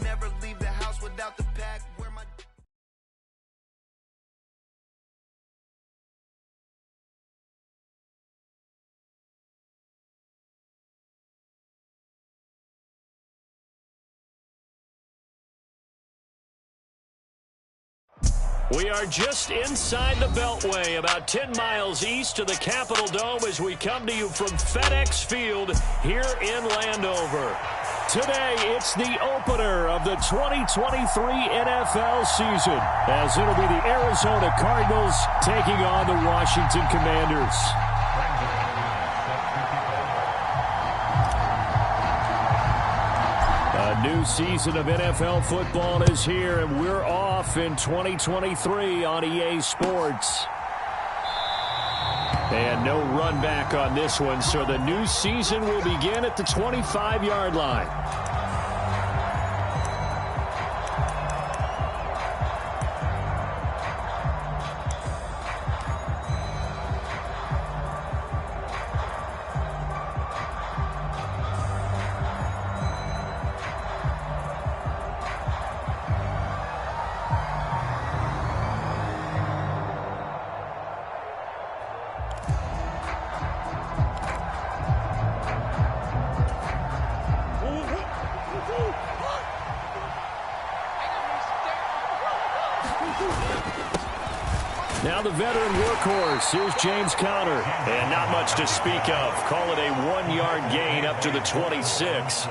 Never leave the house without the pack. Where my We are just inside the Beltway, about 10 miles east of the Capitol Dome as we come to you from FedEx Field here in Landover. Today, it's the opener of the 2023 NFL season, as it'll be the Arizona Cardinals taking on the Washington Commanders. A new season of NFL football is here, and we're off in 2023 on EA Sports. And no run back on this one, so the new season will begin at the 25-yard line. Now the veteran workhorse, here's James Conner. And not much to speak of. Call it a 1-yard gain up to the 26.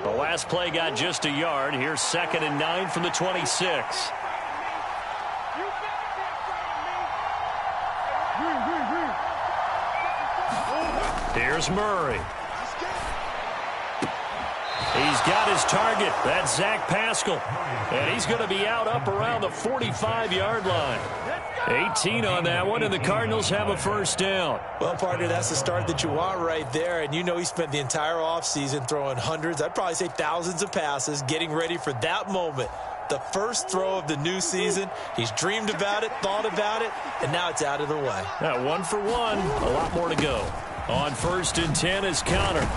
The last play got just a yard. Here's 2nd and 9 from the 26. Here's Murray. He's got his target. That's Zach Pascal. And he's going to be out up around the 45-yard line. 18 on that one, and the Cardinals have a first down. Well, partner, that's the start that you want right there. And you know he spent the entire offseason throwing hundreds, I'd probably say thousands of passes, getting ready for that moment. The first throw of the new season. He's dreamed about it, thought about it, and now it's out of the way. 1 for 1. A lot more to go. On 1st and 10 is Conner.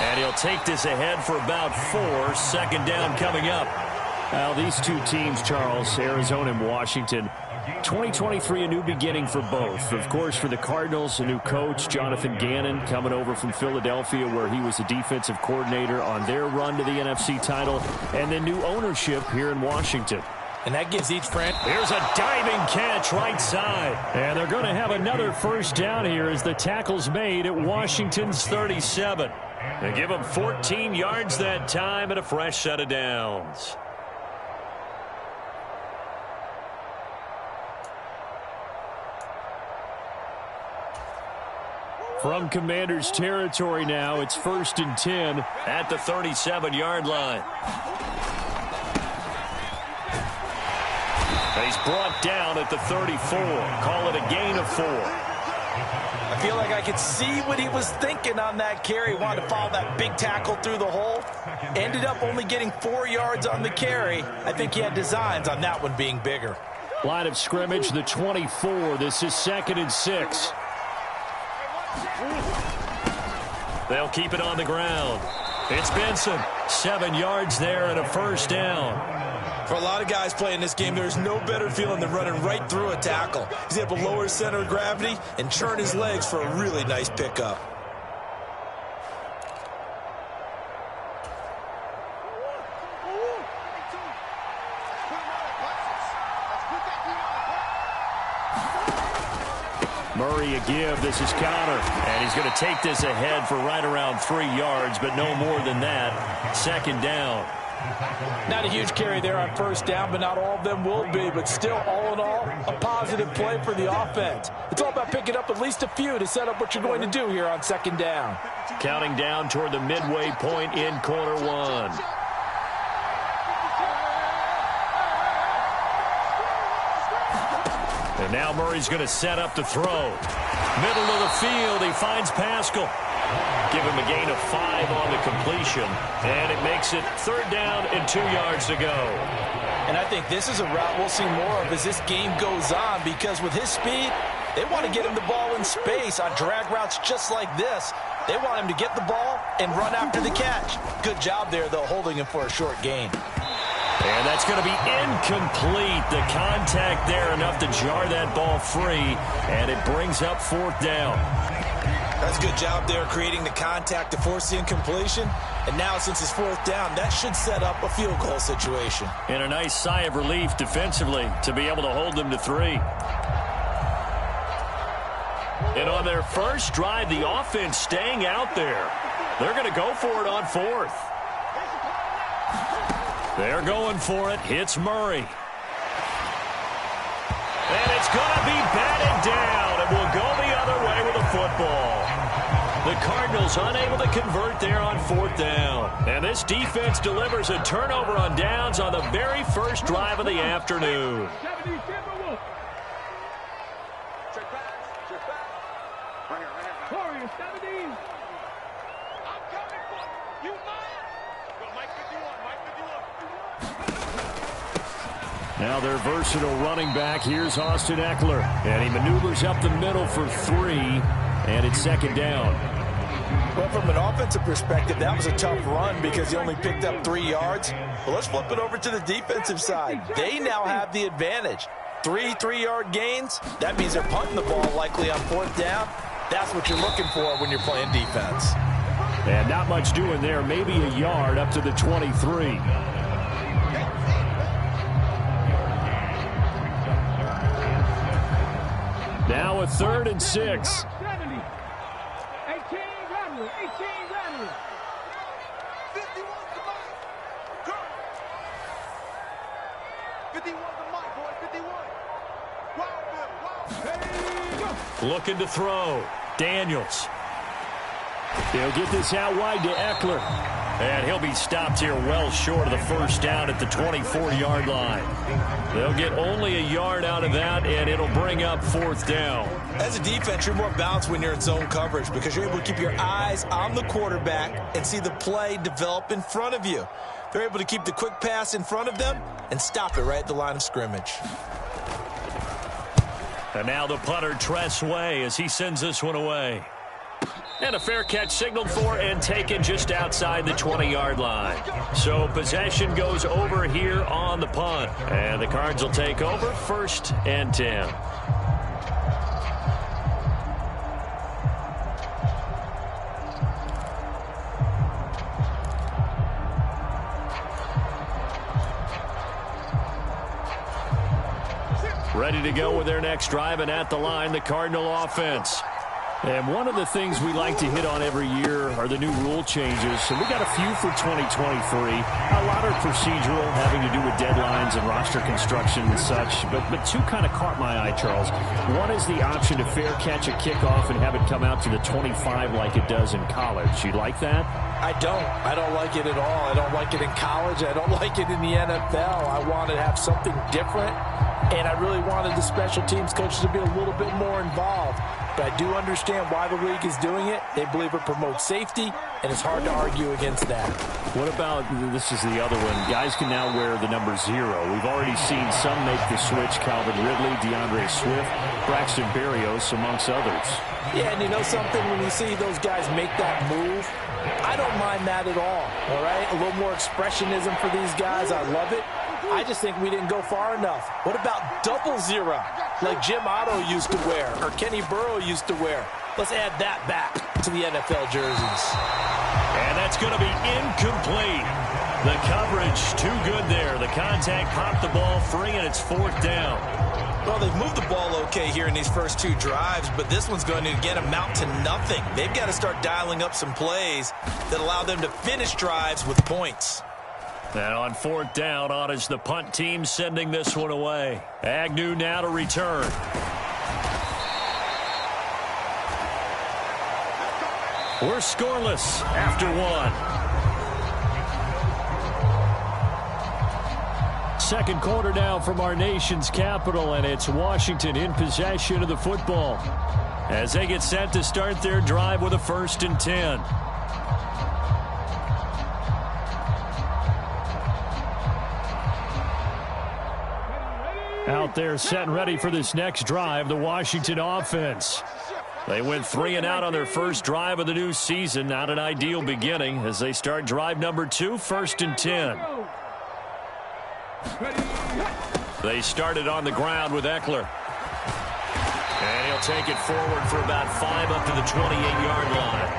And he'll take this ahead for about 4. 2nd down coming up. Now, these two teams, Charles, Arizona and Washington, 2023, a new beginning for both. Of course, for the Cardinals, a new coach, Jonathan Gannon, coming over from Philadelphia, where he was the defensive coordinator on their run to the NFC title, and then new ownership here in Washington. And that gives each franchise. Here's a diving catch right side. And they're going to have another first down here as the tackle's made at Washington's 37. They give him 14 yards that time and a fresh set of downs. From Commanders territory now, it's 1st and 10 at the 37-yard line. He's brought down at the 34. Call it a gain of 4. I feel like I could see what he was thinking on that carry. He wanted to follow that big tackle through the hole. Ended up only getting 4 yards on the carry. I think he had designs on that one being bigger. Line of scrimmage, the 24. This is 2nd and 6. They'll keep it on the ground. It's Benson. 7 yards there and a first down. For a lot of guys playing this game, there's no better feeling than running right through a tackle. He's able to lower his center of gravity and churn his legs for a really nice pickup. Murray a give. This is Conner. And he's going to take this ahead for right around 3 yards, but no more than that. 2nd down. Not a huge carry there on first down, but not all of them will be. But still, all in all, a positive play for the offense. It's all about picking up at least a few to set up what you're going to do here on 2nd down. Counting down toward the midway point in quarter 1. And now Murray's going to set up to throw. Middle of the field, he finds Pascal. Give him a gain of 5 on the completion. And it makes it 3rd down and 2 yards to go. And I think this is a route we'll see more of as this game goes on, because with his speed, They want to get him the ball in space on drag routes just like this. They want him to get the ball and run after the catch. Good job there, though, holding him for a short gain. And that's going to be incomplete. The contact there enough to jar that ball free, and it brings up 4th down. That's a good job there creating the contact to force the incompletion. And now since it's 4th down, that should set up a field goal situation. And a nice sigh of relief defensively to be able to hold them to 3. And on their first drive, the offense staying out there. They're going to go for it on 4th. They're going for it. Hits Murray. And it's going to be batted down. It will go the other way with the football. The Cardinals unable to convert there on 4th down. And this defense delivers a turnover on downs on the very first drive of the afternoon. Now their versatile running back. Here's Austin Eckler. And he maneuvers up the middle for 3. And it's 2nd down. Well, from an offensive perspective, that was a tough run because he only picked up 3 yards. Well, let's flip it over to the defensive side. They now have the advantage. 3 3-yard gains. That means they're punting the ball likely on 4th down. That's what you're looking for when you're playing defense. And not much doing there. Maybe a yard up to the 23. Now a 3rd and 6. Looking to throw. Daniels. He'll get this out wide to Eckler. And he'll be stopped here well short of the 1st down at the 24-yard line. They'll get only a yard out of that, and it'll bring up 4th down. As a defense, you're more balanced when you're in zone coverage because you're able to keep your eyes on the quarterback and see the play develop in front of you. They're able to keep the quick pass in front of them and stop it right at the line of scrimmage. And now the punter, Tress Way, as he sends this one away. And a fair catch signaled for and taken just outside the 20-yard line. So possession goes over here on the punt. And the Cards will take over 1st and 10. Ready to go with their next drive, and at the line, the Cardinal offense. And one of the things we like to hit on every year are the new rule changes. And we got a few for 2023. A lot are procedural, having to do with deadlines and roster construction and such. But 2 kind of caught my eye, Charles. One is the option to fair catch a kickoff and have it come out to the 25 like it does in college. You like that? I don't like it at all. I don't like it in college. I don't like it in the NFL. I want to have something different. And I really wanted the special teams coaches to be a little bit more involved. But I do understand why the league is doing it. They believe it promotes safety, and it's hard to argue against that. What about, this is the other one, guys can now wear the number 0. We've already seen some make the switch. Calvin Ridley, DeAndre Swift, Braxton Berrios, amongst others. Yeah, and you know something? When you see those guys make that move, I don't mind that at all right? A little more expressionism for these guys. I love it. I just think we didn't go far enough. What about 00, like Jim Otto used to wear or Kenny Burrow used to wear? Let's add that back to the NFL jerseys. And that's going to be incomplete. The coverage too good there. The contact popped the ball free, and it's 4th down. Well, they've moved the ball okay here in these first 2 drives, but this one's going to, again, amount to nothing. They've got to start dialing up some plays that allow them to finish drives with points. And on 4th down, on is the punt team sending this one away. Agnew now to return. We're scoreless after 1. Second quarter now from our nation's capital, and it's Washington in possession of the football as they get set to start their drive with a 1st and 10. Out there setting ready for this next drive, the Washington offense. They went 3 and out on their first drive of the new season. Not an ideal beginning as they start drive number 2, 1st and 10. They started on the ground with Eckler. And he'll take it forward for about 5 up to the 28-yard line.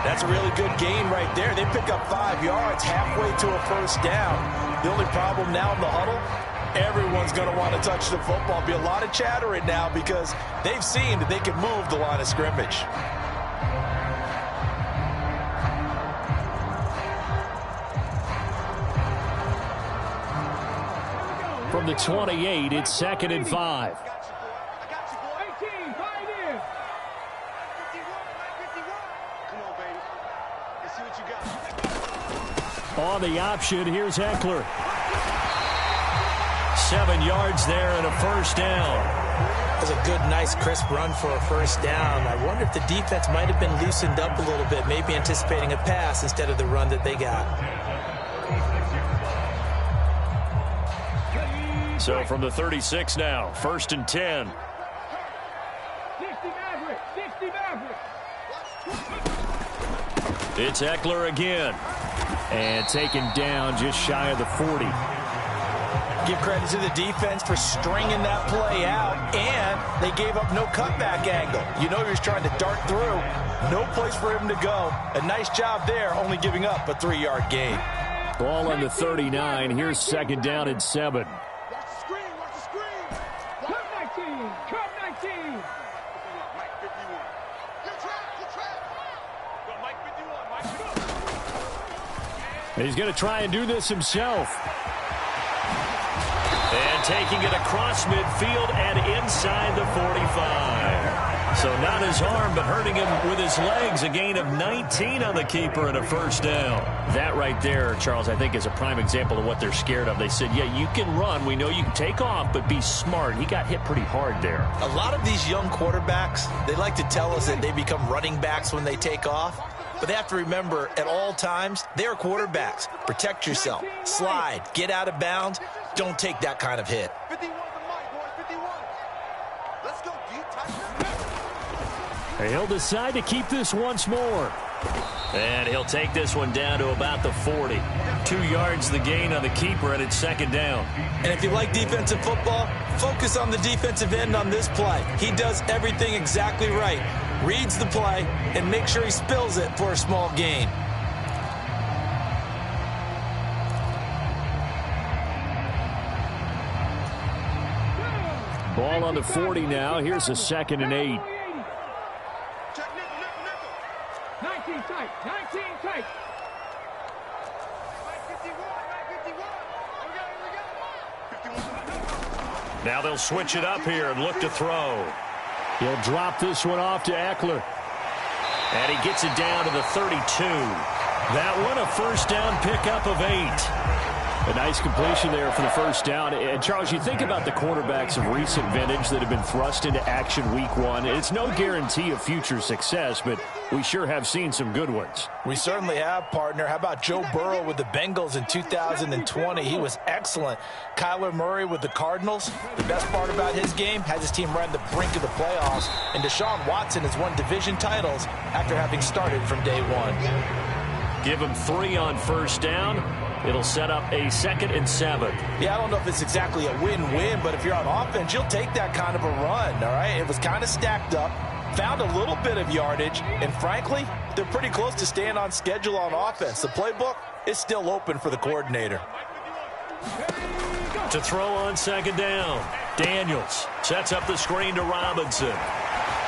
That's a really good gain right there. They pick up 5 yards halfway to a first down. The only problem now in the huddle, everyone's going to want to touch the football. Be a lot of chatter right now because they've seen that they can move the line of scrimmage. From the 28, it's 2nd and 5. On the option, here's Eckler. 7 yards there and a first down. That was a good, nice, crisp run for a first down. I wonder if the defense might have been loosened up a little bit, maybe anticipating a pass instead of the run that they got. So from the 36 now, 1st and 10. 60 Maverick. It's Eckler again. And taken down just shy of the 40. Give credit to the defense for stringing that play out, and they gave up no cutback angle. You know he was trying to dart through. No place for him to go. A nice job there, only giving up a 3-yard gain. Ball on the 39. Here's 2nd down and 7. Watch the screen. Cut 19. Mike 51. Good trap. Go Mike 51. Mike 51. He's going to try and do this himself. And taking it across midfield and inside the 45. So not his arm, but hurting him with his legs. A gain of 19 on the keeper and a first down. That right there, Charles, I think is a prime example of what they're scared of. They said, yeah, you can run. We know you can take off, but be smart. He got hit pretty hard there. A lot of these young quarterbacks, they like to tell us that they become running backs when they take off. But they have to remember, at all times, they're quarterbacks. Protect yourself. Slide. Get out of bounds. Don't take that kind of hit. 51 to Mike, boys. 51. Let's go, deep touchdown. He'll decide to keep this once more. And he'll take this one down to about the 40. 2 yards the gain on the keeper, and it's 2nd down. And if you like defensive football, focus on the defensive end on this play. He does everything exactly right. Reads the play and make sure he spills it for a small gain. Ball on the 40 now. Here's a 2nd and 8. Check nickel. 19 tight. Mike 51. We got 51. Now they'll switch it up here and look to throw. He'll drop this one off to Eckler. And he gets it down to the 32. That one a first down pickup of 8. A nice completion there for the first down. And, Charles, you think about the quarterbacks of recent vintage that have been thrust into action week 1. It's no guarantee of future success, but we sure have seen some good ones. We certainly have, partner. How about Joe Burrow with the Bengals in 2020? He was excellent. Kyler Murray with the Cardinals. The best part about his game, has his team right on the brink of the playoffs. And Deshaun Watson has won division titles after having started from day 1. Give him 3 on first down. It'll set up a 2nd and 7. Yeah, I don't know if it's exactly a win-win, but if you're on offense, you'll take that kind of a run, all right? It was kind of stacked up, found a little bit of yardage, and frankly, they're pretty close to staying on schedule on offense. The playbook is still open for the coordinator. To throw on 2nd down. Daniels sets up the screen to Robinson.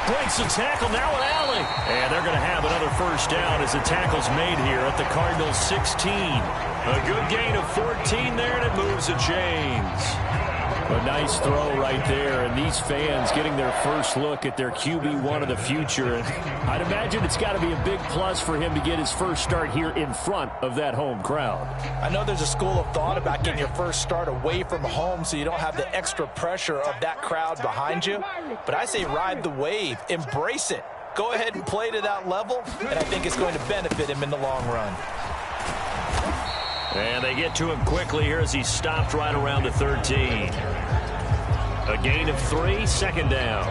Breaks the tackle, now an alley. And they're going to have another first down as the tackle's made here at the Cardinals 16. A good gain of 14 there, and it moves the chains. A nice throw right there, and these fans getting their first look at their QB1 of the future. And I'd imagine it's got to be a big plus for him to get his first start here in front of that home crowd. I know there's a school of thought about getting your first start away from home so you don't have the extra pressure of that crowd behind you. But I say ride the wave. Embrace it. Go ahead and play to that level, and I think it's going to benefit him in the long run. And they get to him quickly here as he stopped right around the 13. A gain of 3, second down.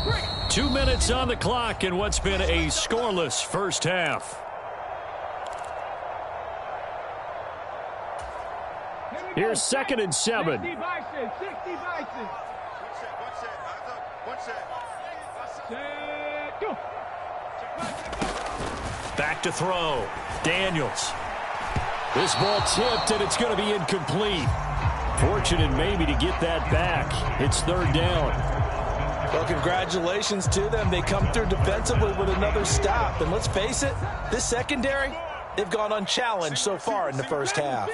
Okay, 2 minutes on the clock in what's been a scoreless first half. Here's 2nd and 7. 60 Bison, 60 Bison. One set. Set, go. Back to throw. Daniels. This ball tipped, and it's going to be incomplete. Fortunate maybe to get that back. It's 3rd down. Well, congratulations to them. They come through defensively with another stop. And let's face it, this secondary, they've gone unchallenged so far in the first half.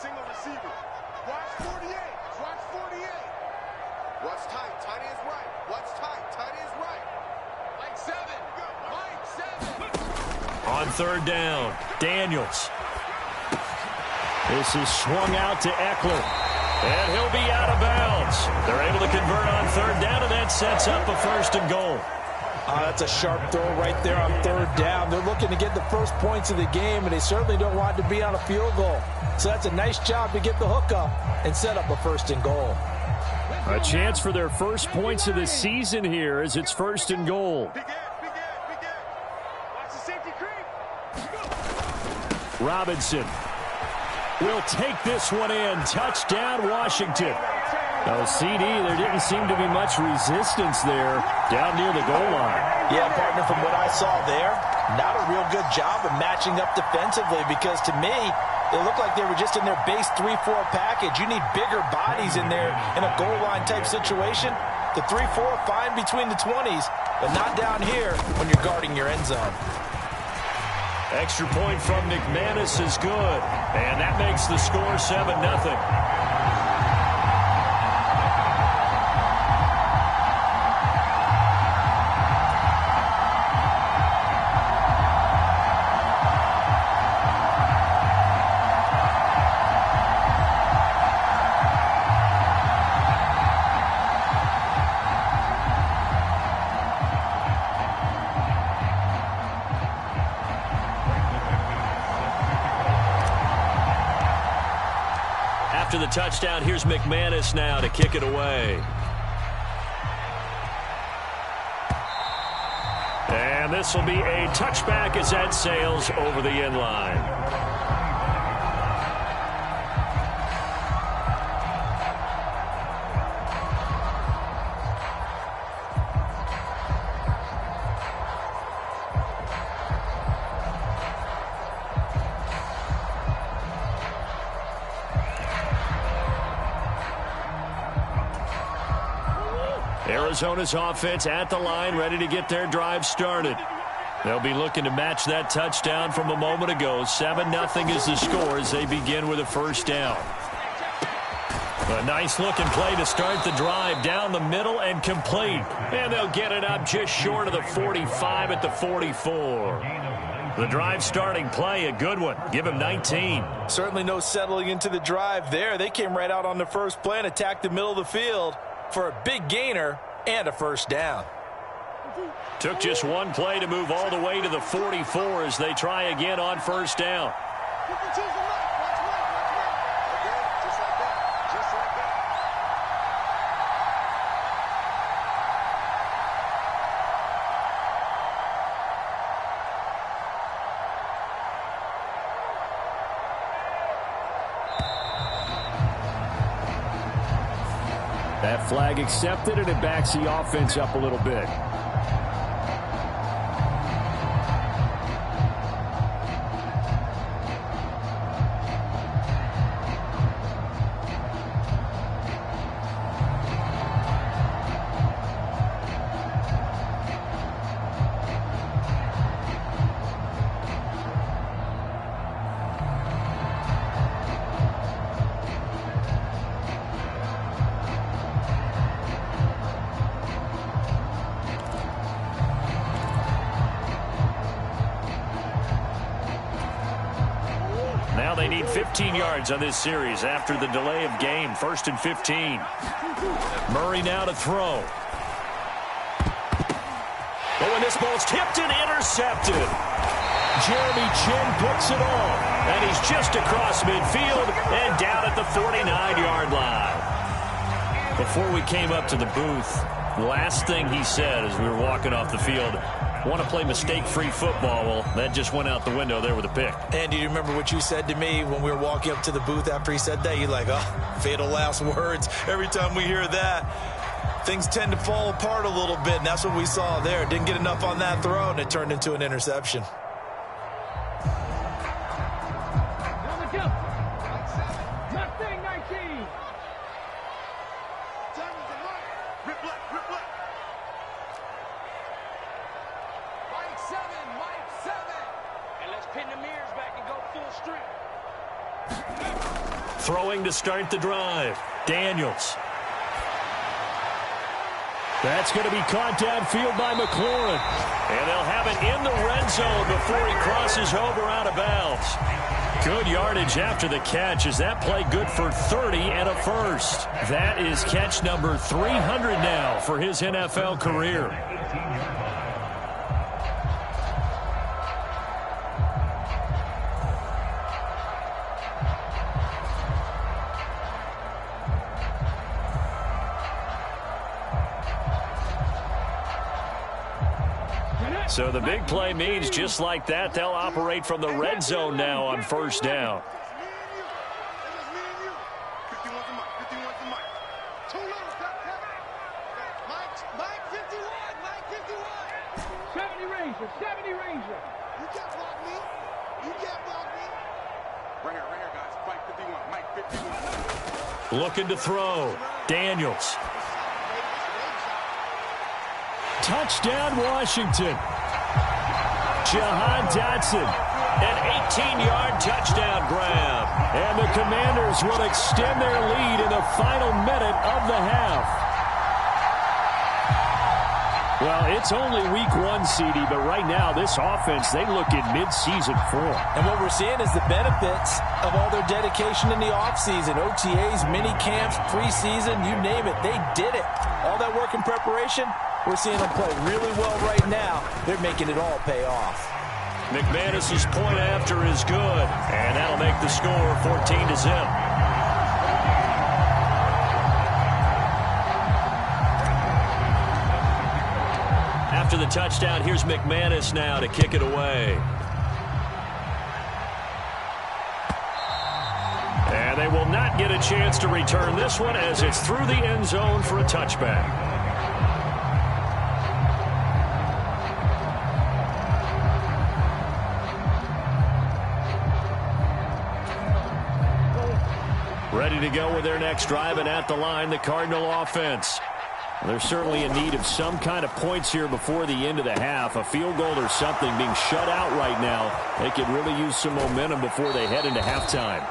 Single receiver. Watch 48. Watch 48. What's tight? Tight is right. What's tight? Tight is right. Mike 7. Mike 7. On 3rd down, Daniels. This is swung out to Eckler. And he'll be out of bounds. They're able to convert on 3rd down, and that sets up a 1st and goal. That's a sharp throw right there on 3rd down. They're looking to get the first points of the game, and they certainly don't want it to be on a field goal. So that's a nice job to get the hook up and set up a 1st and goal. A chance for their first points of the season here as it's 1st and goal. Big Ed. Watch the safety creep. Robinson will take this one in. Touchdown, Washington. Oh, CD, there didn't seem to be much resistance there down near the goal line. Yeah, partner, from what I saw there, not a real good job of matching up defensively because to me, it looked like they were just in their base 3-4 package. You need bigger bodies in there in a goal line type situation. The 3-4 fine between the 20s, but not down here when you're guarding your end zone. Extra point from McManus is good, and that makes the score 7-0. After the touchdown, here's McManus now to kick it away. And this will be a touchback as that sails over the end line. Arizona's offense at the line, ready to get their drive started. They'll be looking to match that touchdown from a moment ago. 7-0 is the score as they begin with a 1st down. A nice-looking play to start the drive down the middle and complete. And they'll get it up just short of the 45 at the 44. The drive starting play, a good one. Give him 19. Certainly no settling into the drive there. They came right out on the first play and attacked the middle of the field for a big gainer and a 1st down. Took just one play to move all the way to the 44 as they try again on 1st down. That flag accepted, and it backs the offense up a little bit. they need 15 yards on this series after the delay of game. 1st and 15. Murray now to throw. But when this ball's tipped and intercepted, Jeremy Chin picks it off. And he's just across midfield and down at the 49-yard line. Before we came up to the booth, the last thing he said as we were walking off the field, want to play mistake-free football. Well, that just went out the window there with a pick. And do you remember what you said to me when we were walking up to the booth after he said that? You're like, oh, fatal last words. Every time we hear that, things tend to fall apart a little bit, and that's what we saw there. Didn't get enough on that throw, and it turned into an interception. Throwing to start the drive. Daniels. That's going to be caught downfield by McLaurin. And they'll have it in the red zone before he crosses over out of bounds. Good yardage after the catch. Is that play good for 30 and a first? That is catch number 300 now for his NFL career. So the big play means just like that, they'll operate from the red zone now on 1st down. Looking to throw. Daniels. Touchdown, Washington. Jahan Dotson, an 18-yard touchdown grab. And the Commanders will extend their lead in the final minute of the half. Well, it's only week 1, CD, but right now this offense, they look in mid-season form. And what we're seeing is the benefits of all their dedication in the offseason. OTAs, mini camps, preseason, you name it, they did it. All that work in preparation, we're seeing them play really well right now. They're making it all pay off. McManus's point after is good, and that'll make the score 14-0. After the touchdown, here's McManus now to kick it away. And they will not get a chance to return this one as it's through the end zone for a touchback. Ready to go with their next drive, and at the line, the Cardinal offense. They're certainly in need of some kind of points here before the end of the half. A field goal or something being shut out right now. They could really use some momentum before they head into halftime.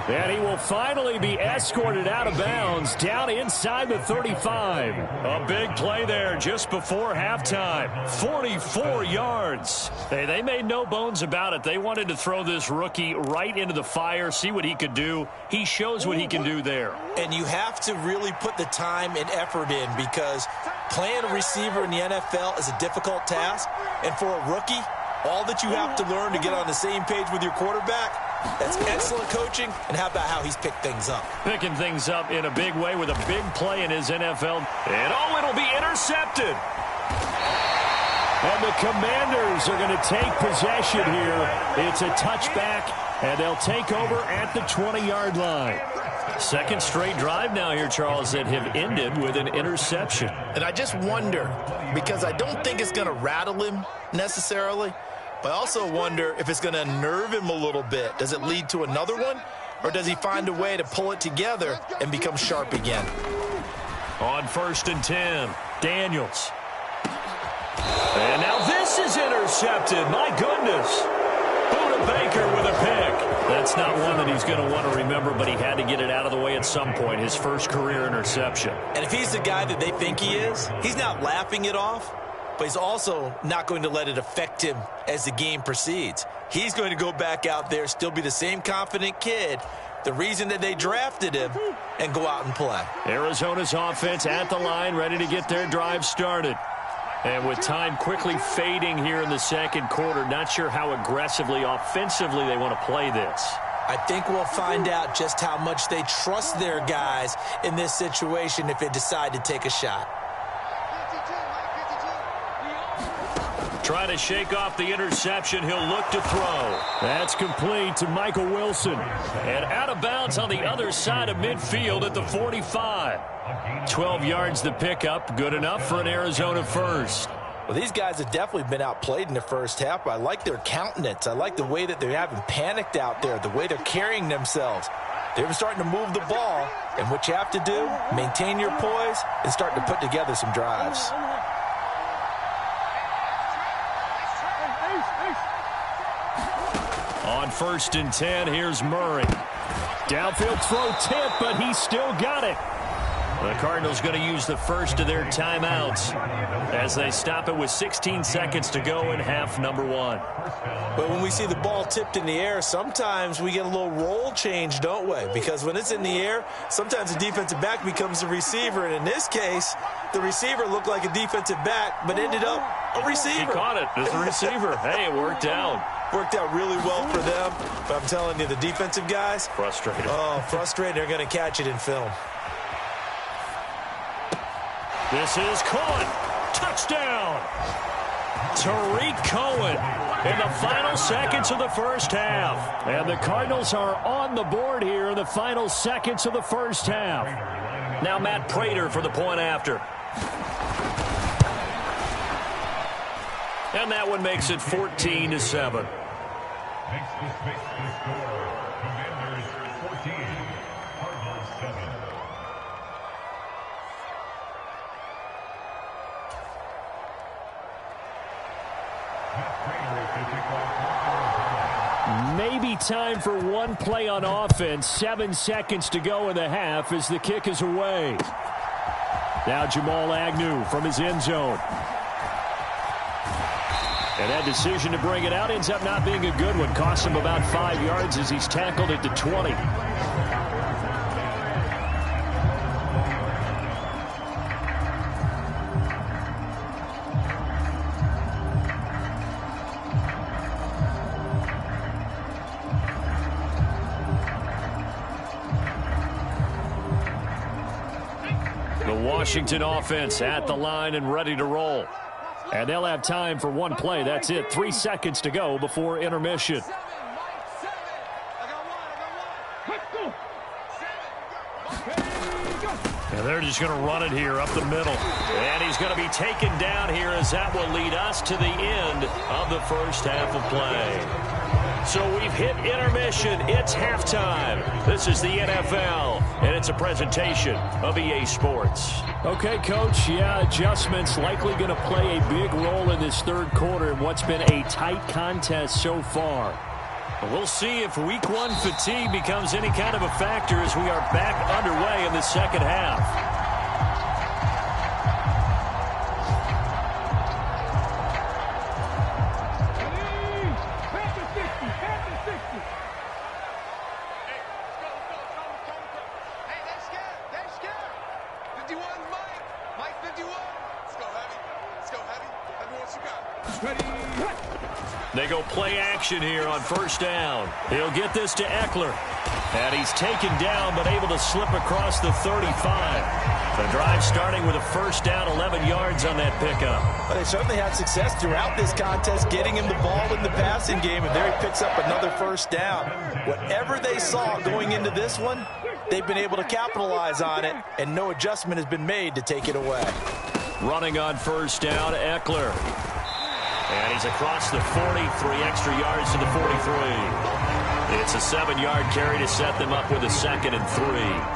And he will finally be escorted out of bounds down inside the 35. A big play there just before halftime. 44 yards. Hey, they made no bones about it. They wanted to throw this rookie right into the fire, see what he could do. He shows what he can do there. And you have to really put the time and effort in because playing a receiver in the NFL is a difficult task. And for a rookie, all that you have to learn to get on the same page with your quarterback, that's excellent coaching, and how about how he's picked things up? Picking things up in a big way with a big play in his NFL. And oh, it'll be intercepted. And the Commanders are going to take possession here. It's a touchback, and they'll take over at the 20-yard line. Second straight drive now here, Charles, that have ended with an interception. And I just wonder, because I don't think it's going to rattle him necessarily, but I also wonder if it's going to nerve him a little bit. Does it lead to another one, or does he find a way to pull it together and become sharp again? On 1st and 10, Daniels. And now this is intercepted. My goodness. Buda Baker with a pick. That's not one that he's going to want to remember, but he had to get it out of the way at some point. His first career interception. And if he's the guy that they think he is, he's not laughing it off. but he's also not going to let it affect him as the game proceeds. He's going to go back out there, still be the same confident kid, the reason that they drafted him, and go out and play. Arizona's offense at the line, ready to get their drive started. And with time quickly fading here in the second quarter, not sure how aggressively, offensively they want to play this. I think we'll find out just how much they trust their guys in this situation if they decide to take a shot. Trying to shake off the interception. He'll look to throw. That's complete to Michael Wilson. And out of bounds on the other side of midfield at the 45. 12 yards the pickup. Good enough for an Arizona first. Well, these guys have definitely been outplayed in the first half, but I like their countenance. I like the way that they're having panicked out there, the way they're carrying themselves. They're starting to move the ball, and what you have to do, maintain your poise and start to put together some drives. On 1st and 10, here's Murray. Downfield throw tip, but he's still got it. The Cardinals going to use the first of their timeouts as they stop it with 16 seconds to go in half number 1. But when we see the ball tipped in the air, sometimes we get a little roll change, don't we? Because when it's in the air, sometimes the defensive back becomes the receiver. And in this case, the receiver looked like a defensive back, but ended up a receiver. He caught it as a receiver. Hey, it worked out. Worked out really well for them. But I'm telling you, the defensive guys. Frustrated. Oh, frustrated. They're going to catch it in film. This is caught. Touchdown. Tariq Cohen in the final seconds of the first half. And the Cardinals are on the board here in the final seconds of the first half. Now Matt Prater for the point after. And that one makes it 14-7. Maybe time for one play on offense. 7 seconds to go in the half as the kick is away. Now Jamal Agnew from his end zone. And that decision to bring it out ends up not being a good one. Costs him about 5 yards as he's tackled at the 20. Washington offense at the line and ready to roll. And they'll have time for one play. That's it. 3 seconds to go before intermission. And they're just going to run it here up the middle. And he's going to be taken down here as that will lead us to the end of the first half of play. So we've hit intermission. It's halftime. This is the NFL, and it's a presentation of EA Sports. Okay, Coach, adjustments likely going to play a big role in this third quarter in what's been a tight contest so far. We'll see if week 1 fatigue becomes any kind of a factor as we are back underway in the second half. They go play action here on first down. He'll get this to Eckler. And he's taken down but able to slip across the 35. The drive starting with a first down, 11 yards on that pickup. Well, they certainly had success throughout this contest getting him the ball in the passing game, and there he picks up another first down. Whatever they saw going into this one, they've been able to capitalize on it, and no adjustment has been made to take it away. Running on first down, Eckler. And he's across the 40, 3 extra yards to the 43. It's a 7-yard carry to set them up with a 2nd and 3.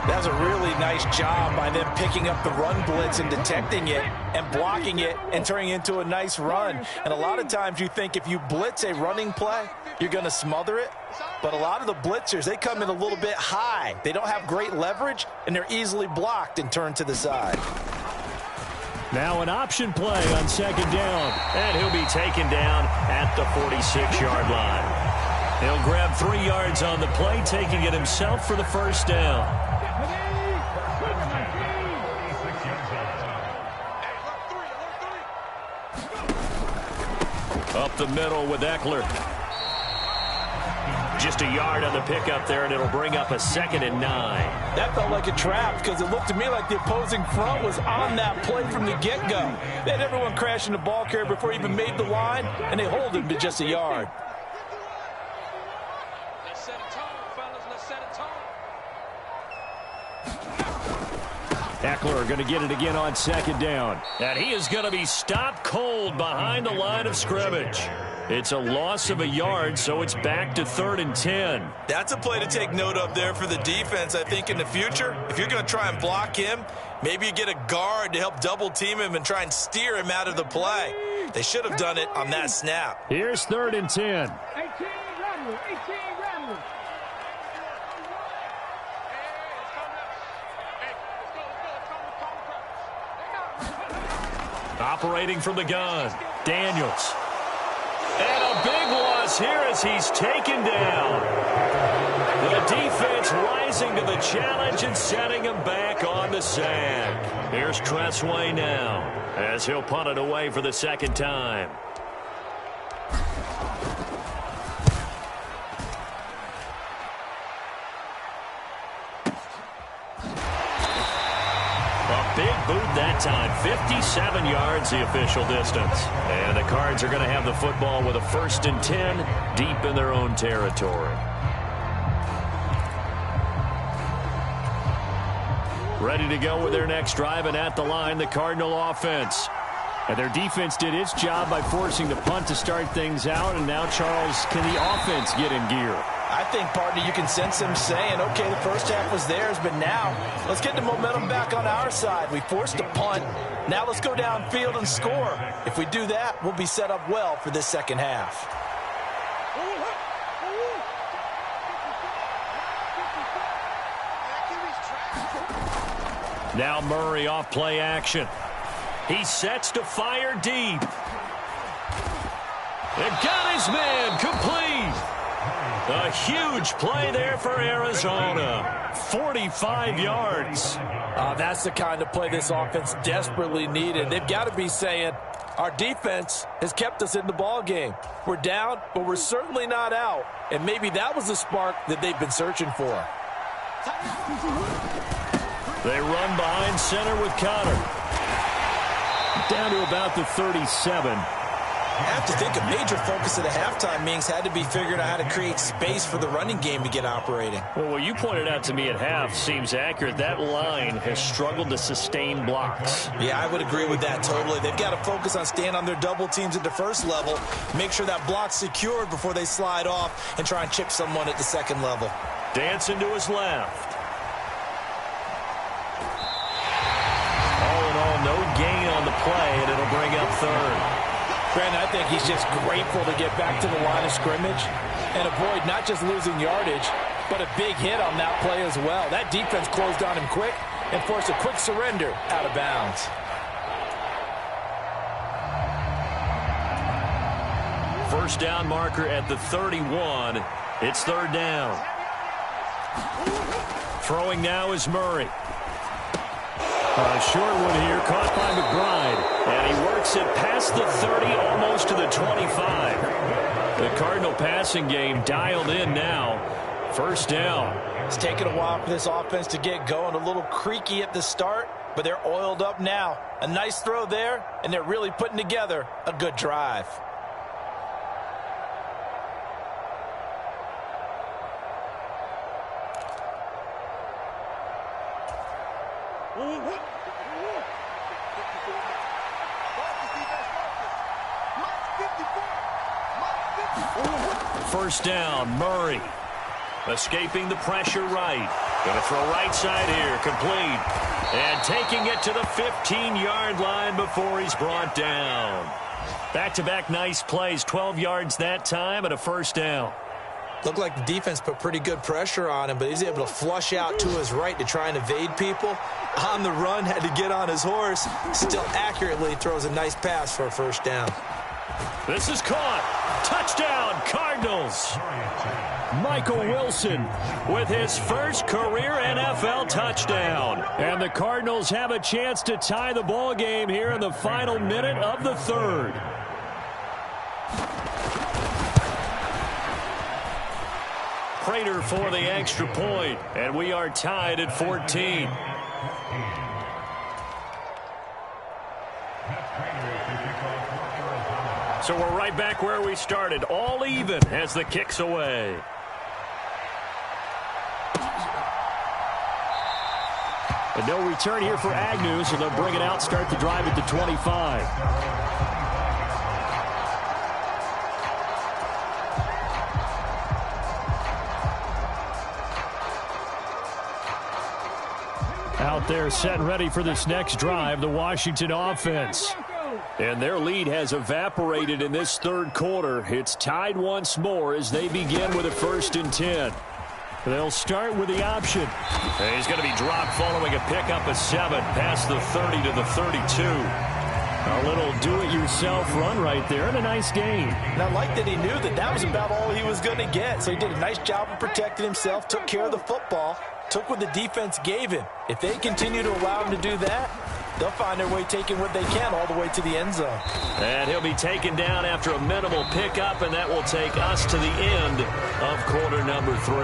That's a really nice job by them picking up the run blitz and detecting it and blocking it and turning it into a nice run. And a lot of times you think if you blitz a running play, you're going to smother it. But a lot of the blitzers, they come in a little bit high. They don't have great leverage, and they're easily blocked and turned to the side. Now an option play on second down. And he'll be taken down at the 46-yard line. He'll grab 3 yards on the play, taking it himself for the first down. Up the middle with Eckler. Just a yard on the pickup there, and it'll bring up a 2nd and 9. That felt like a trap because it looked to me like the opposing front was on that play from the get-go. They had everyone crashing the ball carrier before he even made the line, and they hold him to just a yard. Let's set a tone, fellas. Let's set a tone. Eckler going to get it again on second down. And he is going to be stopped cold behind the line of scrimmage. It's a loss of a yard, so it's back to 3rd and 10. That's a play to take note of there for the defense, I think, in the future. If you're going to try and block him, maybe you get a guard to help double-team him and try and steer him out of the play. They should have done it on that snap. Here's 3rd and 10. 18 Ramblers. Operating from the gun, Daniels. And a big loss here as he's taken down. The defense rising to the challenge and setting him back on the sack. Here's Tressway now as he'll punt it away for the 2nd time. Big boot that time. 57 yards the official distance. And the Cards are going to have the football with a 1st and 10 deep in their own territory. Ready to go with their next drive, and at the line, the Cardinal offense. And their defense did its job by forcing the punt to start things out. And now, Charles, can the offense get in gear? I think, partner, you can sense them saying, okay, the first half was theirs, but now let's get the momentum back on our side. We forced a punt. Now let's go downfield and score. If we do that, we'll be set up well for this 2nd half. Now Murray off play action. He sets to fire deep. And got his man complete. A huge play there for Arizona. 45 yards. That's the kind of play this offense desperately needed. They've got to be saying, our defense has kept us in the ball game. We're down, but we're certainly not out. And maybe that was the spark that they've been searching for. They run behind center with Connor. Down to about the 37. I have to think a major focus of the halftime meetings had to be figuring out how to create space for the running game to get operating. Well, what you pointed out to me at half seems accurate. That line has struggled to sustain blocks. Yeah, I would agree with that totally. They've got to focus on staying on their double teams at the first level, make sure that block's secured before they slide off and try and chip someone at the 2nd level. Dancing to his left. All in all, no gain on the play, and it'll bring up 3rd. Brandon, I think he's just grateful to get back to the line of scrimmage and avoid not just losing yardage, but a big hit on that play as well. That defense closed on him quick and forced a quick surrender out of bounds. First down marker at the 31. It's 3rd down. Throwing now is Murray. A short one here, caught by McBride. And he works it past the 30, almost to the 25. The Cardinal passing game dialed in now. First down. It's taken a while for this offense to get going. A little creaky at the start, but they're oiled up now. A nice throw there, and they're really putting together a good drive. First down, Murray. Escaping the pressure right. Going to throw right side here, complete. And taking it to the 15-yard line before he's brought down. Back-to-back nice plays, 12 yards that time and a first down. Looked like the defense put pretty good pressure on him, but he's able to flush out to his right to try and evade people. On the run, had to get on his horse. Still accurately throws a nice pass for a first down. This is caught. Touchdown, Cardinals. Michael Wilson with his first career NFL touchdown. And the Cardinals have a chance to tie the ball game here in the final minute of the third. Prater for the extra point, and we are tied at 14. So we're right back where we started, all even as the kick's away. And no return here for Agnew, so they'll bring it out, start the drive at the 25. Out there set and ready for this next drive, the Washington offense. And their lead has evaporated in this third quarter. It's tied once more as they begin with a 1st and 10. They'll start with the option. And he's going to be dropped following a pickup of 7 past the 30 to the 32. A little do-it-yourself run right there and a nice gain. And I like that he knew that that was about all he was going to get. So he did a nice job of protecting himself, took care of the football, took what the defense gave him. If they continue to allow him to do that, they'll find their way taking what they can all the way to the end zone. And he'll be taken down after a minimal pickup, and that will take us to the end of quarter number 3.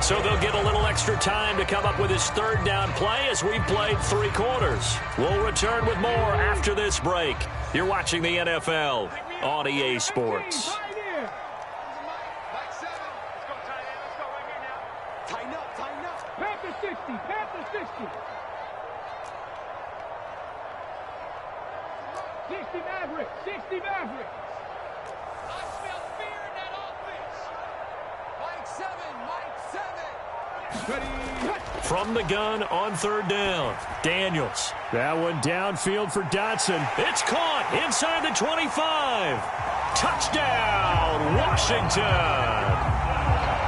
So they'll get a little extra time to come up with his third down play as we played 3 quarters. We'll return with more after this break. You're watching the NFL on EA Sports. Panther 60, Panther 60. 60 Maverick, 60 Maverick. I smell fear in that offense. Mike 7, Mike 7. Ready. From the gun on 3rd down, Daniels. That one downfield for Dotson. It's caught inside the 25. Touchdown, Washington.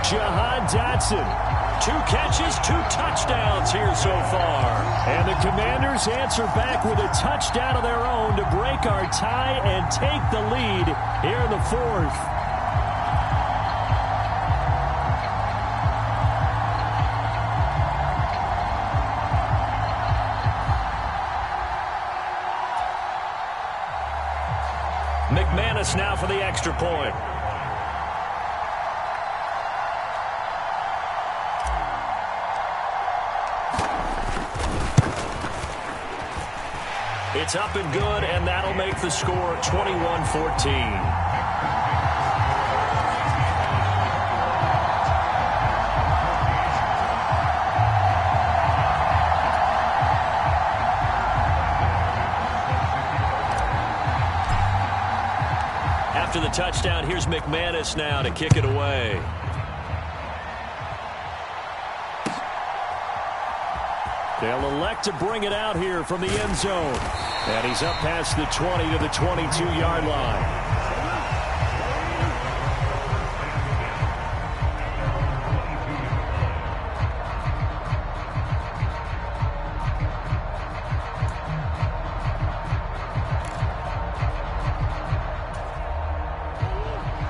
Jahan Dotson. 2 catches, 2 touchdowns here so far. And the Commanders answer back with a touchdown of their own to break our tie and take the lead here in the 4th. McManus now for the extra point. It's up and good, and that'll make the score 21-14. After the touchdown, here's McManus now to kick it away. They'll elect to bring it out here from the end zone. And he's up past the 20 to the 22-yard line.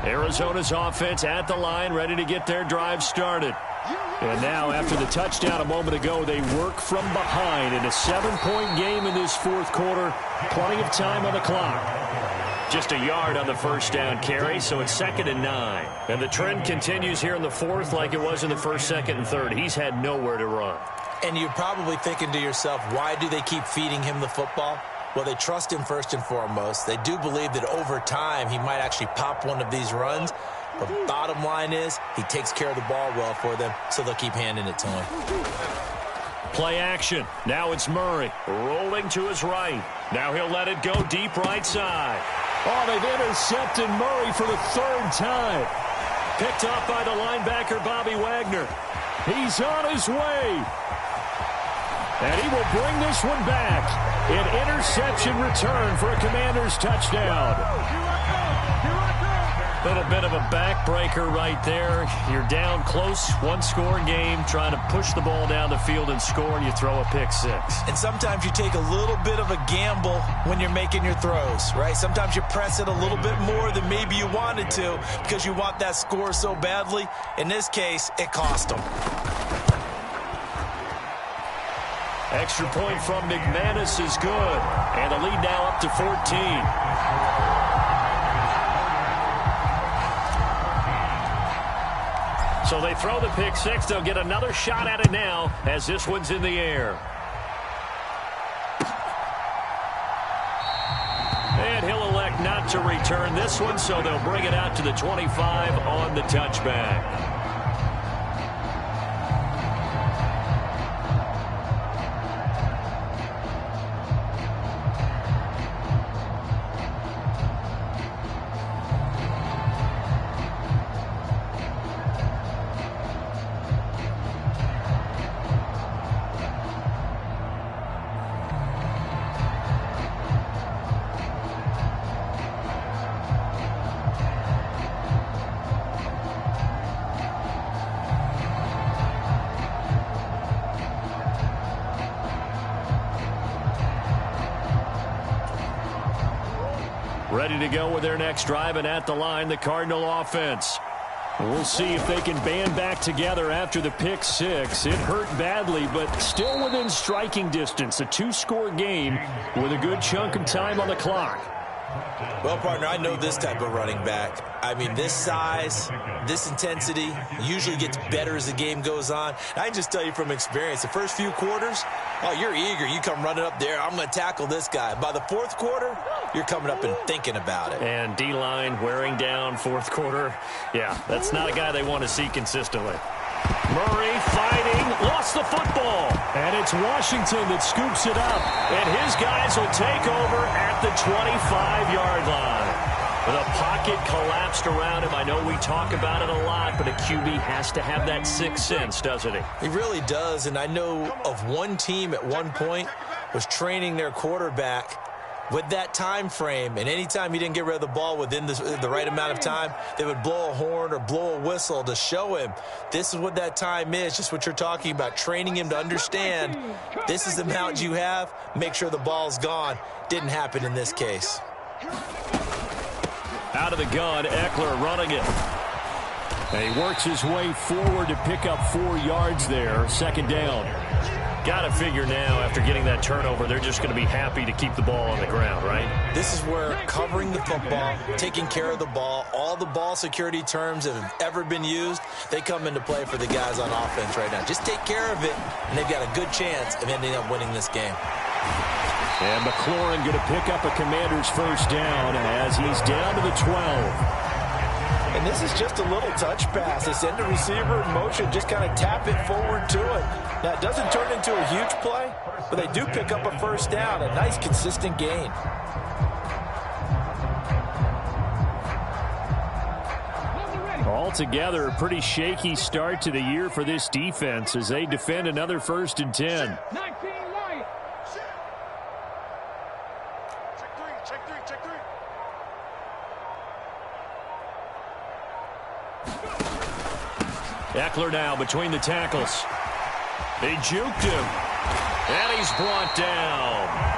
Arizona's offense at the line, ready to get their drive started. And now, after the touchdown a moment ago, they work from behind in a 7-point game in this 4th quarter. Plenty of time on the clock. Just a yard on the first down carry, so it's 2nd and 9. And the trend continues here in the 4th like it was in the 1st, 2nd, and 3rd. He's had nowhere to run. And you're probably thinking to yourself, why do they keep feeding him the football? Well, they trust him first and foremost. They do believe that over time he might actually pop one of these runs. But bottom line is, he takes care of the ball well for them, so they'll keep handing it to him. Play action. Now it's Murray rolling to his right. Now he'll let it go deep right side. Oh, they've intercepted Murray for the 3rd time. Picked off by the linebacker, Bobby Wagner. He's on his way. And he will bring this one back. An interception return for a Commanders touchdown. Little bit of a backbreaker right there. You're down close, one-score game, trying to push the ball down the field and score, and you throw a pick six. And sometimes you take a little bit of a gamble when you're making your throws, right? Sometimes you press it a little bit more than maybe you wanted to because you want that score so badly. In this case, it cost them. Extra point from McManus is good, and the lead now up to 14. So they throw the pick six. They'll get another shot at it now as this one's in the air. And he'll elect not to return this one, so they'll bring it out to the 25 on the touchback. Ready to go with their next drive, and at the line, the Cardinal offense. We'll see if they can band back together after the pick six. It hurt badly, but still within striking distance. A two-score game with a good chunk of time on the clock. Well, partner, I know this type of running back. I mean, this size, this intensity usually gets better as the game goes on. I can just tell you from experience, the first few quarters, oh, you're eager. You come running up there, I'm going to tackle this guy. By the fourth quarter, you're coming up and thinking about it. And D-line wearing down fourth quarter. Yeah, that's not a guy they want to see consistently. Murray fighting, lost the football. And it's Washington that scoops it up. And his guys will take over at the 25-yard line. The pocket collapsed around him. I know we talk about it a lot, but a QB has to have that sixth sense, doesn't he? He really does. And I know of one team at one point was training their quarterback with that time frame, and anytime he didn't get rid of the ball within the right amount of time, they would blow a horn or blow a whistle to show him this is what that time is, just what you're talking about, training him to understand this is the amount you have, make sure the ball's gone. Didn't happen in this case. Out of the gun, Eckler running it. And he works his way forward to pick up 4 yards there, second down. Got to figure now, after getting that turnover, they're just going to be happy to keep the ball on the ground, right? This is where covering the football, taking care of the ball, all the ball security terms that have ever been used, they come into play for the guys on offense right now. Just take care of it, and they've got a good chance of ending up winning this game. And McLaurin going to pick up a Commander's first down as he's down to the 12. And this is just a little touch pass. They send the receiver in motion, just kind of tap it forward to it. Now, it doesn't turn into a huge play, but they do pick up a first down, a nice, consistent gain. Altogether, a pretty shaky start to the year for this defense as they defend another 1st and 10. 19 Lions. Check three. Eckler now between the tackles. They juked him. And he's brought down.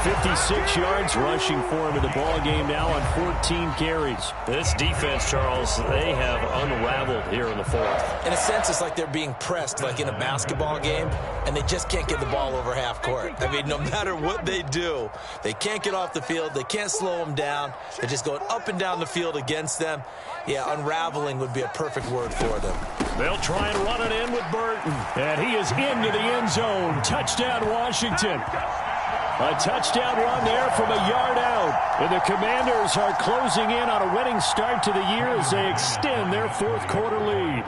56 yards rushing for him in the ball game now on 14 carries. This defense, Charles, they have unraveled here in the fourth. In a sense, it's like they're being pressed like in a basketball game, and they just can't get the ball over half court. I mean, no matter what they do, they can't get off the field. They can't slow them down. They're just going up and down the field against them. Yeah, unraveling would be a perfect word for them. They'll try and run it in with Burton. And he is into the end zone. Touchdown, Washington. A touchdown run there from a yard out. And the Commanders are closing in on a winning start to the year as they extend their fourth quarter lead.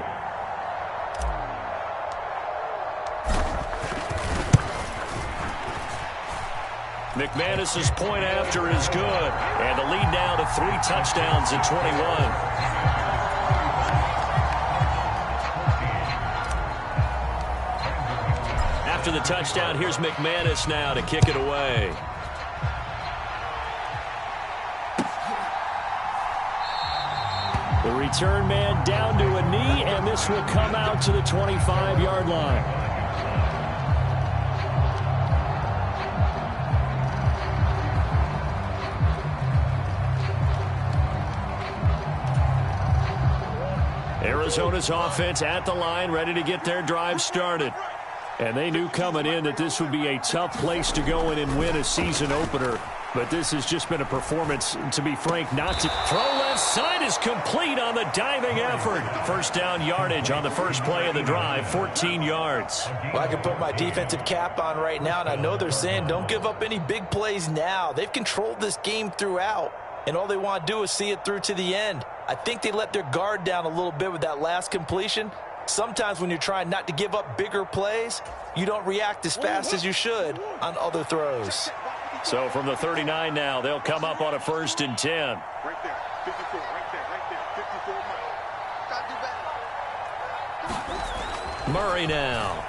McManus's point after is good. And the lead now to 3 touchdowns in 21. After the touchdown, here's McManus now to kick it away. The return man down to a knee, and this will come out to the 25-yard line. Arizona's offense at the line, ready to get their drive started. And they knew coming in that this would be a tough place to go in and win a season opener. But this has just been a performance, to be frank, not to throw. Left side is complete on the diving effort. First down yardage on the first play of the drive, 14 yards. Well, I can put my defensive cap on right now, and I know they're saying don't give up any big plays now. They've controlled this game throughout, and all they want to do is see it through to the end. I think they let their guard down a little bit with that last completion. Sometimes when you're trying not to give up bigger plays, you don't react as fast as you should on other throws. So from the 39 now, they'll come up on a 1st and 10. Right there, 54, right there, 54 Mike. Murray now.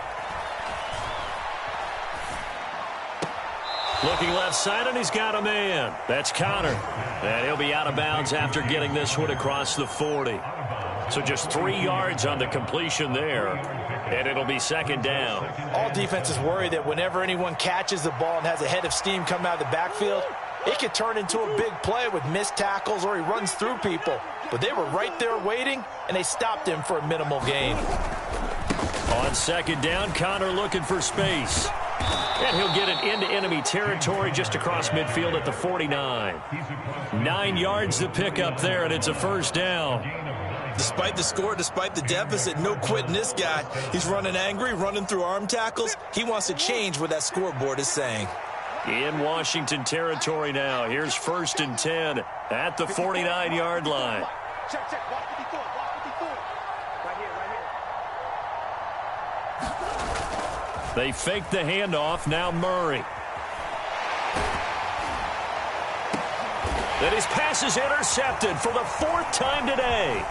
Looking left side, and he's got a man. That's Connor. And he'll be out of bounds after getting this one across the 40. So just 3 yards on the completion there, and it'll be 2nd down. All defenses worry that whenever anyone catches the ball and has a head of steam coming out of the backfield, it could turn into a big play with missed tackles or he runs through people. But they were right there waiting, and they stopped him for a minimal gain. On 2nd down, Connor looking for space. And he'll get it into enemy territory just across midfield at the 49. 9 yards to pick up there, and it's a 1st down. Despite the score, despite the deficit, no quitting this guy. He's running angry, running through arm tackles. He wants to change what that scoreboard is saying. In Washington territory now. Here's 1st and 10 at the 49-yard line. Check, walk 54, walk 54. Right here. They fake the handoff. Now Murray. And his pass is intercepted for the 4th time today.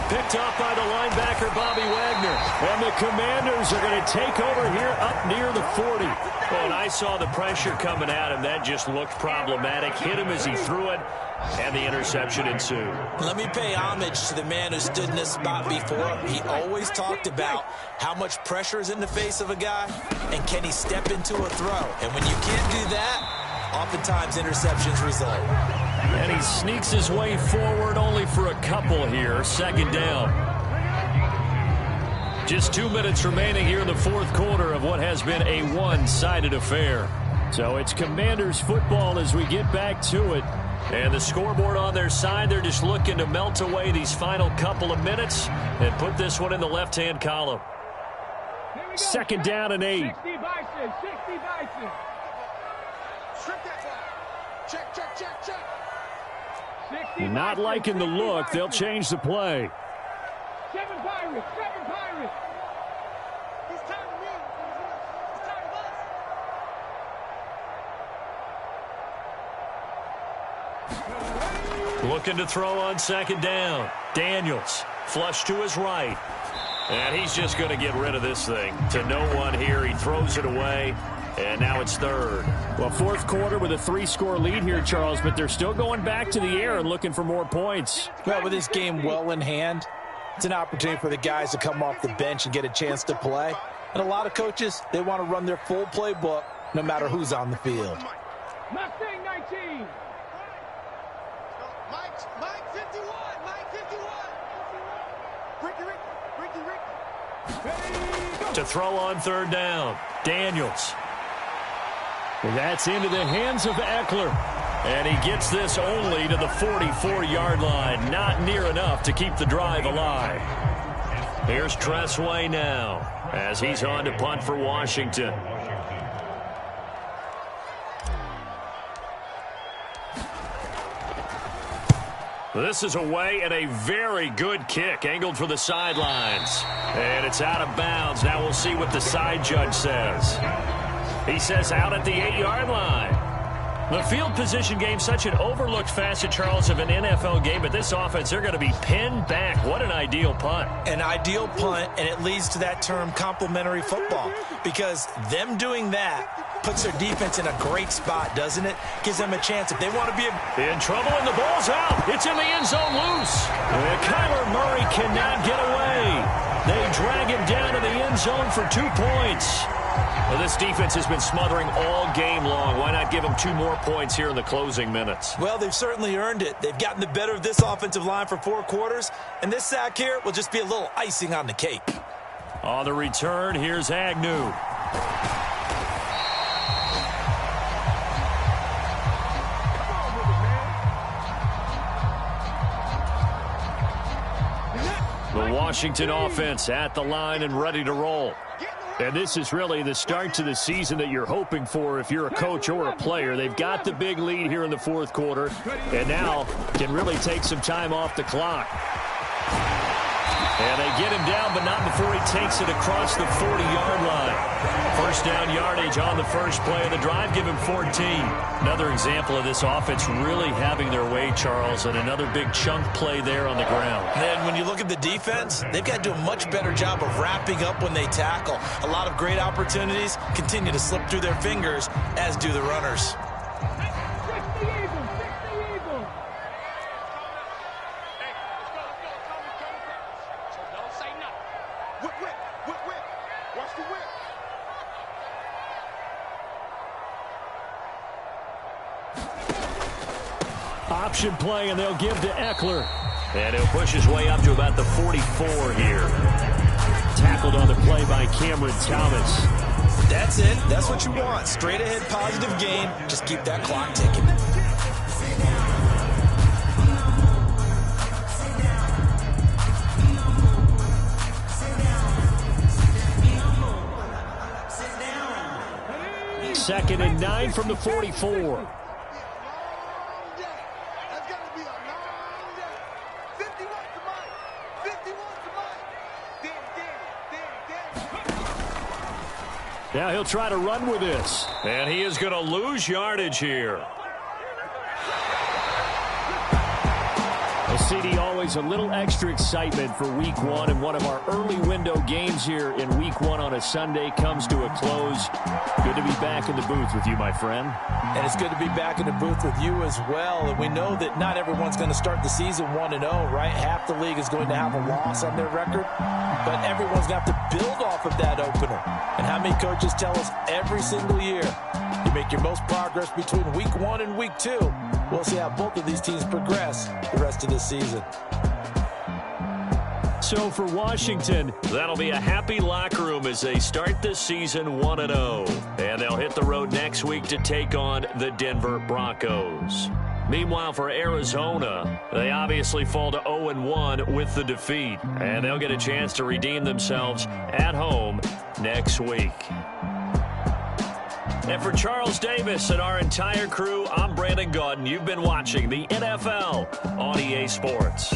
Picked off by the linebacker, Bobby Wagner. And the Commanders are going to take over here up near the 40. Well, and I saw the pressure coming at him. That just looked problematic. Hit him as he threw it, and the interception ensued. Let me pay homage to the man who stood in this spot before. He always talked about how much pressure is in the face of a guy, and can he step into a throw. And when you can't do that, oftentimes interceptions result. And he sneaks his way forward only for a couple here. 2nd down. Just 2 minutes remaining here in the 4th quarter of what has been a one-sided affair. So it's Commanders football as we get back to it. And the scoreboard on their side, they're just looking to melt away these final couple of minutes and put this one in the left-hand column. 2nd down and 8. 60 Bison, 60 Bison. Strip that ball. Check. Not liking the look. They'll change the play. 7 Pirates, 7 Pirates. It's time to me. It's time to us. Looking to throw on 2nd down. Daniels, flush to his right. And he's just going to get rid of this thing. To no one here. He throws it away. And now it's 3rd. Well, 4th quarter with a 3-score lead here, Charles, but they're still going back to the air and looking for more points. Well, with this game well in hand, it's an opportunity for the guys to come off the bench and get a chance to play. And a lot of coaches, they want to run their full playbook no matter who's on the field. Mustang 19. Mike 51, Mike 51. Ricky. To throw on 3rd down, Daniels. And that's into the hands of Eckler. And he gets this only to the 44-yard line. Not near enough to keep the drive alive. Here's Tressway now as he's on to punt for Washington. This is away and a very good kick angled for the sidelines. And it's out of bounds. Now we'll see what the side judge says. He says out at the 8-yard line. The field position game, such an overlooked facet, Charles, of an NFL game, but this offense, they're going to be pinned back. What an ideal punt. An ideal punt, and it leads to that term complementary football, because them doing that puts their defense in a great spot, doesn't it? Gives them a chance. If they want to be in trouble, and the ball's out. It's in the end zone loose. And Kyler Murray cannot get away. They drag him down to the end zone for 2 points. Well, this defense has been smothering all game long. Why not give them 2 more points here in the closing minutes? Well, they've certainly earned it. They've gotten the better of this offensive line for 4 quarters, and this sack here will just be a little icing on the cake. On the return, here's Agnew. The Washington offense at the line and ready to roll. And this is really the start to the season that you're hoping for if you're a coach or a player. They've got the big lead here in the 4th quarter, and now can really take some time off the clock. And they get him down, but not before he takes it across the 40-yard line. First down yardage on the first play of the drive, give him 14. Another example of this offense really having their way, Charles, and another big chunk play there on the ground. And when you look at the defense, they've got to do a much better job of wrapping up when they tackle. A lot of great opportunities continue to slip through their fingers, as do the runners. Option play, and they'll give to Eckler. And he'll push his way up to about the 44 here. Tackled on the play by Cameron Thomas. That's it. That's what you want. Straight ahead positive gain. Just keep that clock ticking. Second and 9 from the 44. Now he'll try to run with this. And he is going to lose yardage here. Well, CD, always a little extra excitement for Week 1, and one of our early window games here in Week 1 on a Sunday comes to a close. Good to be back in the booth with you, my friend. And it's good to be back in the booth with you as well. And we know that not everyone's going to start the season 1-0, right? Half the league is going to have a loss on their record. But everyone's going to have to build off of that opener. And how many coaches tell us every single year, you make your most progress between Week 1 and Week 2. We'll see how both of these teams progress the rest of the season. So for Washington, that'll be a happy locker room as they start the season 1-0. And they'll hit the road next week to take on the Denver Broncos. Meanwhile, for Arizona, they obviously fall to 0-1 with the defeat. And they'll get a chance to redeem themselves at home next week. And for Charles Davis and our entire crew, I'm Brandon Gaudin. You've been watching the NFL on EA Sports.